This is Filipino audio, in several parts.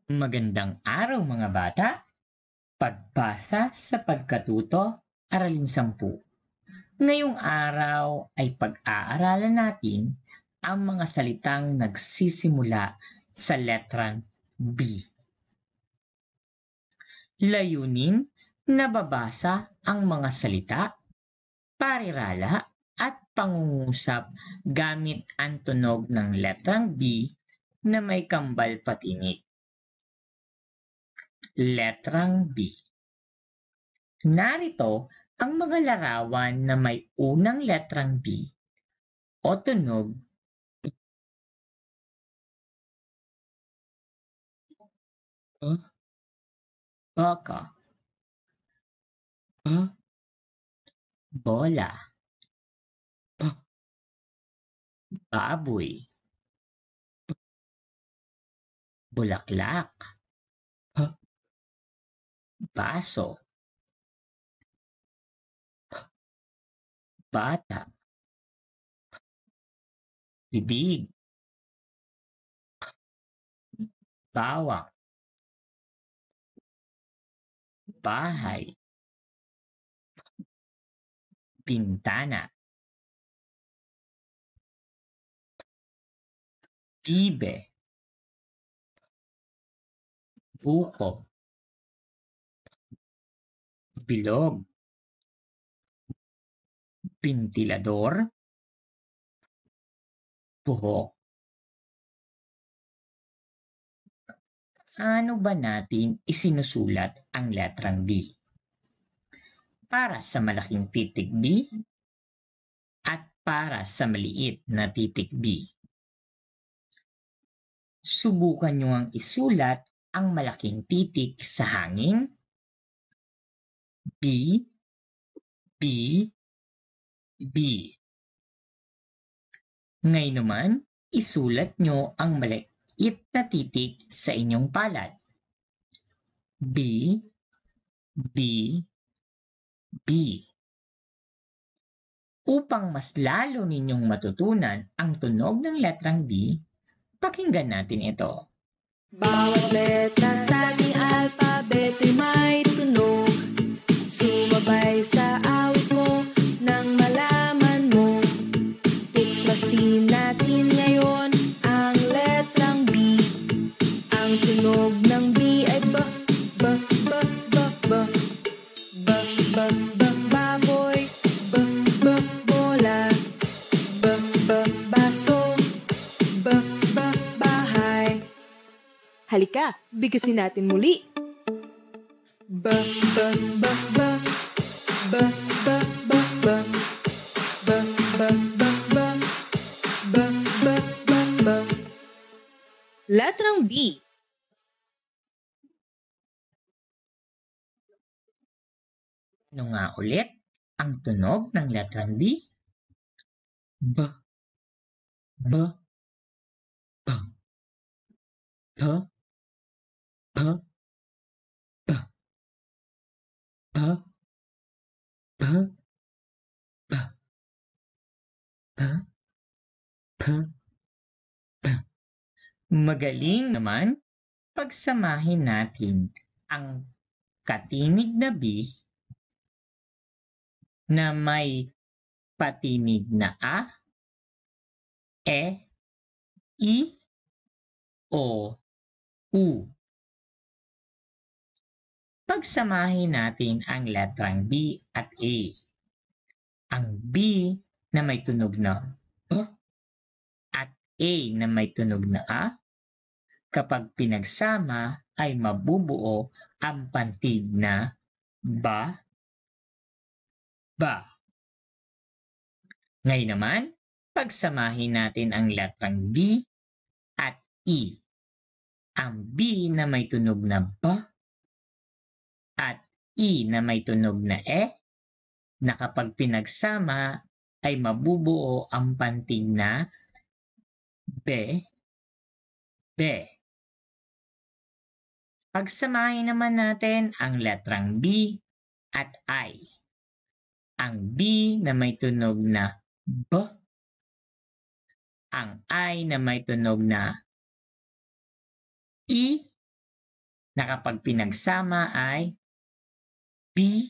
Magandang araw mga bata. Pagbasa sa pagkatuto, aralin 10. Ngayong araw ay pag-aaralan natin ang mga salitang nagsisimula sa letrang B. Layunin, nababasa ang mga salita, parirala at pangungusap gamit ang tunog ng letrang B na may kambal patinig. Letrang B. Narito ang mga larawan na may unang letrang B o tunog. Baka, bola, baboy, bulaklak, baso, bata, bibig, bawang, bahay, bintana, bibe, buko, bilog, ventilador, buhok. Ano ba natin isinusulat ang letrang B? Para sa malaking titik B at para sa maliit na titik B. Subukan nyo ang isulat ang malaking titik sa hangin. B, B, B. Ngayon naman, isulat nyo ang maliit na titik sa inyong palad. B, B, B. Upang mas lalo ninyong matutunan ang tunog ng letrang B, pakinggan natin ito. Bawat letra sa ating alpabeto may tunog. Sumabay sa awit mo nang malaman mo. Tuklasin natin ngayon ang letrang B. Ang tunog ng B ay ba, ba, ba, ba, ba. Ba, ba, ba, baboy. Ba, ba, bola. Ba, ba, baso. Ba, ba, bahay. Halika, bigkasin natin muli. Ba, ba, ba, ba. Ba, ba, ba, ba. Ba, ba, ba, ba. Ba, ba, ba, ba. Letrang B. Ano nga ulit ang tunog ng letrang B? B, B, B, B, B, B, B, B, B, B, B, B. Magaling naman. Pagsamahin natin ang katinig na B na may patinig na A, E, I, O, U. Pagsamahin natin ang letrang B at A. Ang B na may tunog na B at A na may tunog na A, kapag pinagsama ay mabubuo ang pantig na ba, ba. Ngayon naman, pagsamahin natin ang letrang B at E. Ang B na may tunog na ba at E na may tunog na na kapag pinagsama ay mabubuo ang pantig na be, be. Pagsamahin naman natin ang letrang B at I. Ang B na may tunog na B, ang I na may tunog na I, na kapag pinagsama ay B,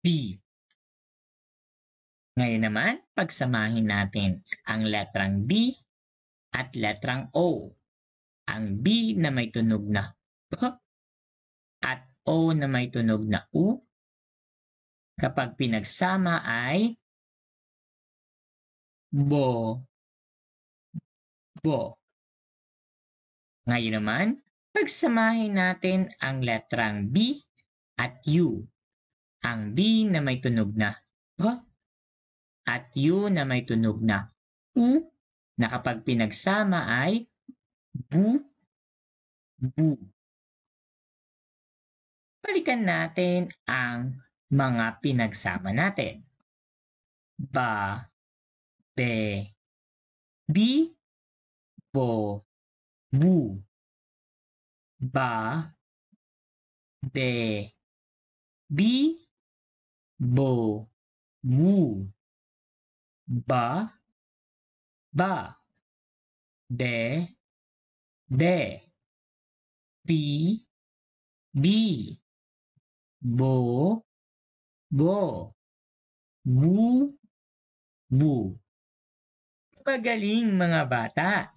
B. Ngayon naman, pagsamahin natin ang letrang B at letrang O. Ang B na may tunog na P at O na may tunog na U. Kapag pinagsama ay bo, bo. Ngayon naman, pagsamahin natin ang letrang B at U. Ang B na may tunog na P at U na may tunog na U na kapag pinagsama ay bu, bu. Balikan natin ang mga pinagsama natin. Ba, be, bi, bo, bu. Ba, be, bi, bo, bu. Ba, ba, be, bi, bi, bo, bo, bu, bu. Pagaling mga bata!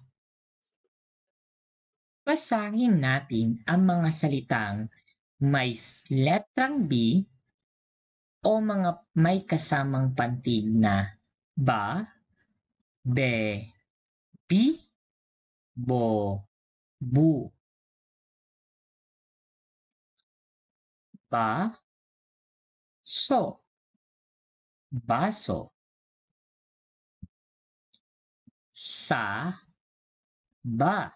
Basahin natin ang mga salitang may letrang B o mga may kasamang pantig na ba, be, bi, bo, bu. Ba, so, baso. Sa, ba,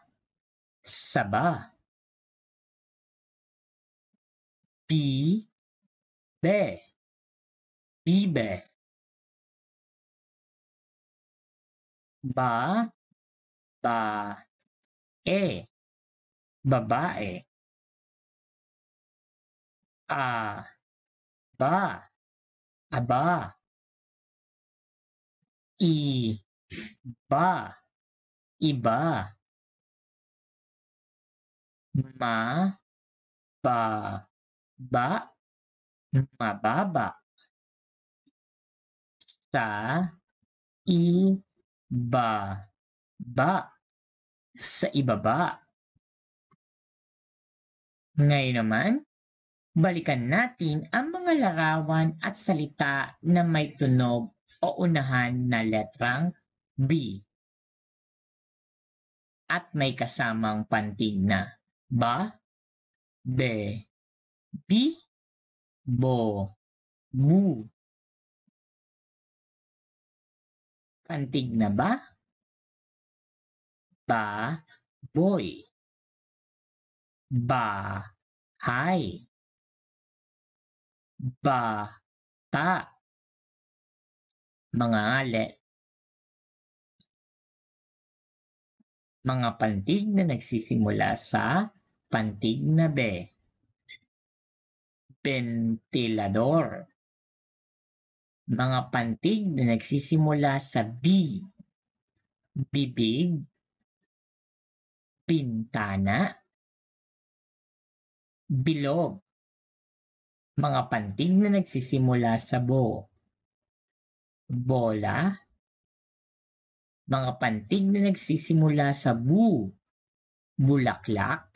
saba. Bi, be, bibe. Ba, babae. Ba, aba. Ba, iba. Ba, mababa. Sa ibaba. Ngayon naman, balikan natin ang mga larawan at salita na may tunog o unahan na letrang B at may kasamang pantig na ba, be, bi, bo, bu. Pantig na ba, boy. Bahay. Bata. Mga pantig na nagsisimula sa pantig na B. Ventilador. Mga pantig na nagsisimula sa B. Bibig. Bintana. Bilog. Mga pantig na nagsisimula sa bo. Bola. Mga pantig na nagsisimula sa bu. Bulaklak.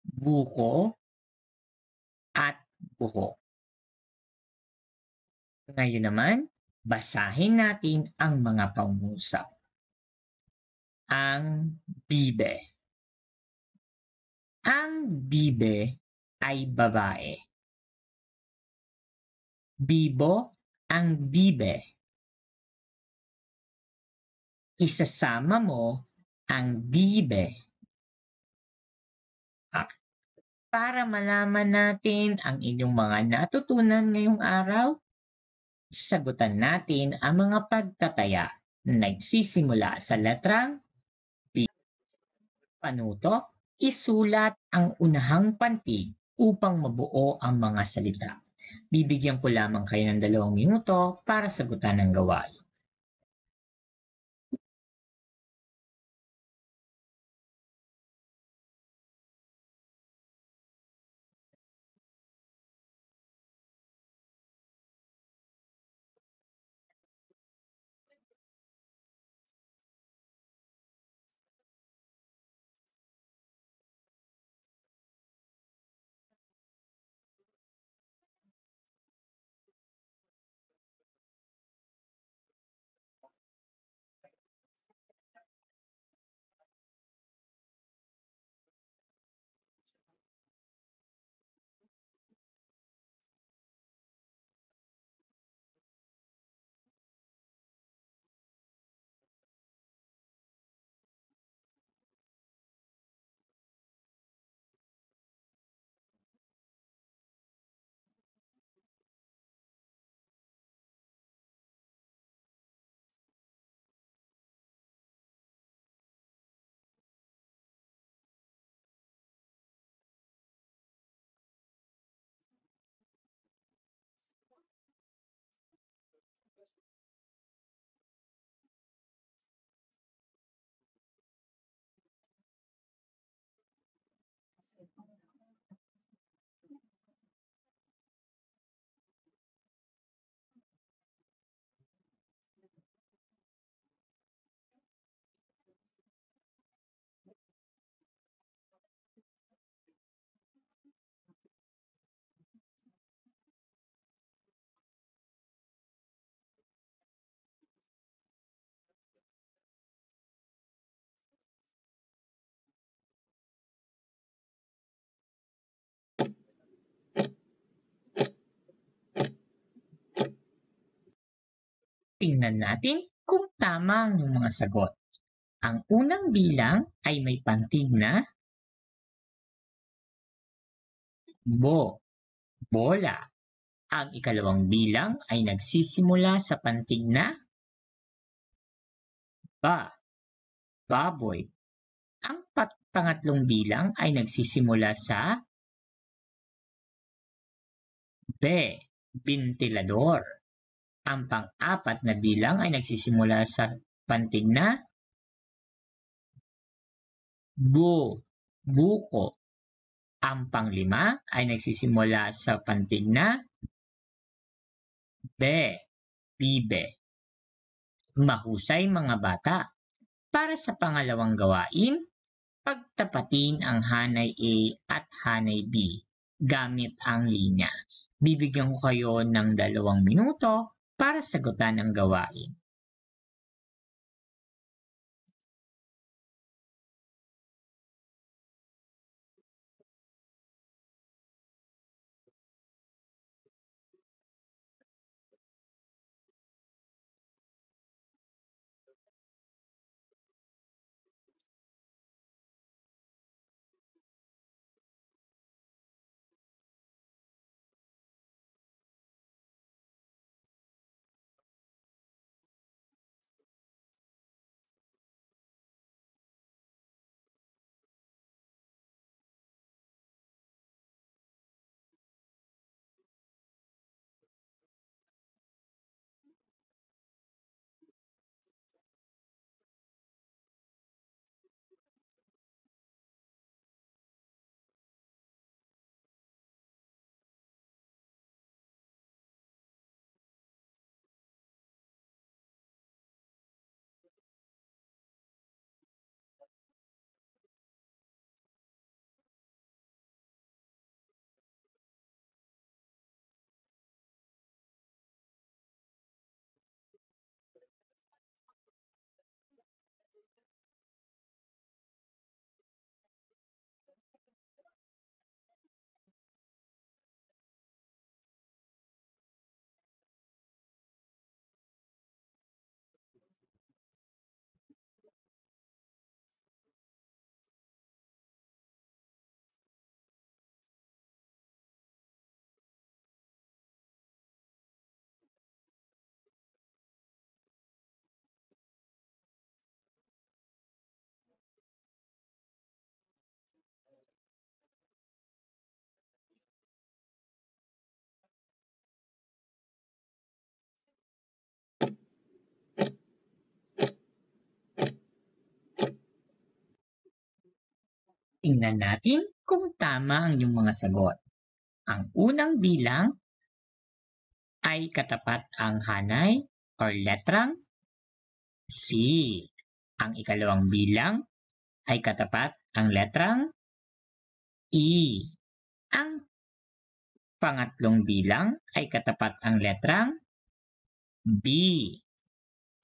Buko. At buhok. Ngayon naman, basahin natin ang mga pangusap. Ang bibe. Ang bibe ay babae. Bibo ang bibe. Isasama mo ang bibe. Para malaman natin ang inyong mga natutunan ngayong araw, sagutan natin ang mga pagtataya na nagsisimula sa letrang B. Panuto, isulat ang unahang pantig upang mabuo ang mga salita. Bibigyan ko lamang kayo ng 2 minuto para sagutan ang gawain. Tingnan natin kung tama ang iyong mga sagot. Ang unang bilang ay may pantig na bola. Ang ikalawang bilang ay nagsisimula sa pantig na baboy. Ang pangatlong bilang ay nagsisimula sa ventilador. Ang pang-apat na bilang ay nagsisimula sa pantig na buko. Ang panglima ay nagsisimula sa pantig na bibe. Mahusay mga bata. Para sa pangalawang gawain, pagtapatin ang hanay A at hanay B gamit ang linya. Bibigyan ko kayo ng 2 minuto para sagutan ang gawain. Tingnan natin kung tama ang iyong mga sagot. Ang unang bilang ay katapat ang hanay or letrang C. Ang ikalawang bilang ay katapat ang letrang E. Ang pangatlong bilang ay katapat ang letrang B.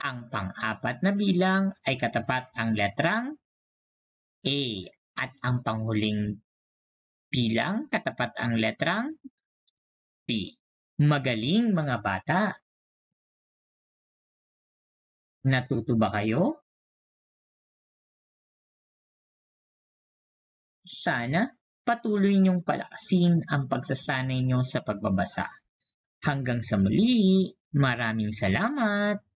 Ang pang-apat na bilang ay katapat ang letrang A. At ang panghuling bilang katapat ang letrang D. Magaling mga bata! Natuto ba kayo? Sana patuloy niyong palakasin ang pagsasanay niyo sa pagbabasa. Hanggang sa muli, maraming salamat!